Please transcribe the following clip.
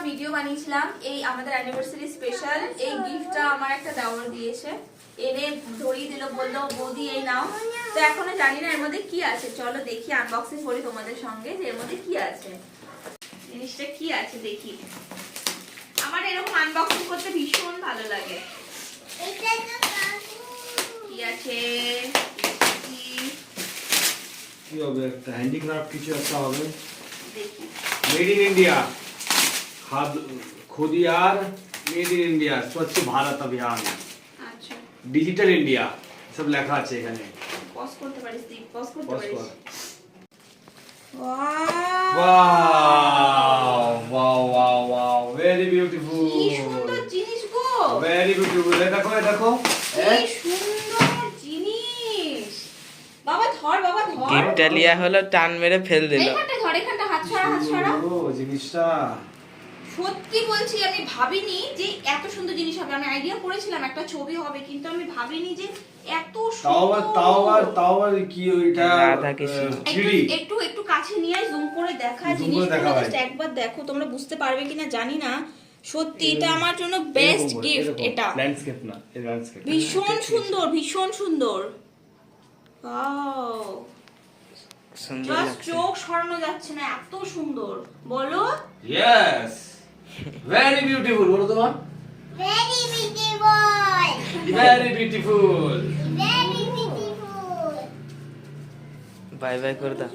Video বানিয়েছিলাম এই আমাদের অ্যানিভার্সারি স্পেশাল। এই গিফটটা আমার একটা দেওর দিয়েছে, এনে ধরিয়ে দিল, বললো বৌদি এই নাও। তো এখনো জানি না এর মধ্যে কি আছে, চলো দেখি আনবক্সিং করি তোমাদের সঙ্গে যে এর মধ্যে কি আছে, জিনিসটা কি আছে দেখি। আমার এরকম আনবক্সিং করতে ভীষণ ভালো লাগে। কি আছে কি হবে? একটা হ্যান্ডিক্রাফট কিছু একটা হবে। দেখি। मेड इन इंडिया, खुदियार made in India, Swachh Bharat अभियान, আচ্ছা, डिजिटल इंडिया सब লেখা আছে এখানে। পজ করতে পারিস, তুই পজ করতে পজ পারিস। কর। Wow wow wow wow, very beautiful, কি সুন্দর জিনিস গো, वेरी ब्यूटीफुल। এই দেখো এই দেখো, কি সুন্দর জিনিস। বাবা ধর, বাবা ধর। গিফটটা লিয়া হলো, টান মেরে ফেল দিল। এখানটা ধর, এখানটা হাত ছড়া, হাত ছড়া। ও জিনিসটা সত্যি বলছি আমি ভাবিনি যে এত সুন্দর জিনিস হবে। আমি আইডিয়া করেছিলাম একটা ছবি হবে, কিন্তু আমি ভাবিনি যে এত সুন্দর। তাও আবার কি ওইটা রাধা কৃষ্ণ। 3D একটু একটু কাছে নিয়ে জুম করে দেখা Zoom করে জিনিসটা, দেখা ভাই। জাস্ট একবার দেখো, তোমরা বুঝতে পারবে কিনা জানি না। সত্যি এটা আমার জন্য বেস্ট গিফট। এটা ল্যান্ডস্কেপ না, এই ল্যান্ডস্কেপ ভীষণ সুন্দর, ভীষণ সুন্দর। ওয়াও, সুন্দর জাস্ট লাগছে। চোখ সরানো যাচ্ছে না, এত সুন্দর। বলো यस, वेरी ब्यूटीफुल। বলো তোমার Very beautiful. Very beautiful. Very beautiful. Bye bye করে দাও।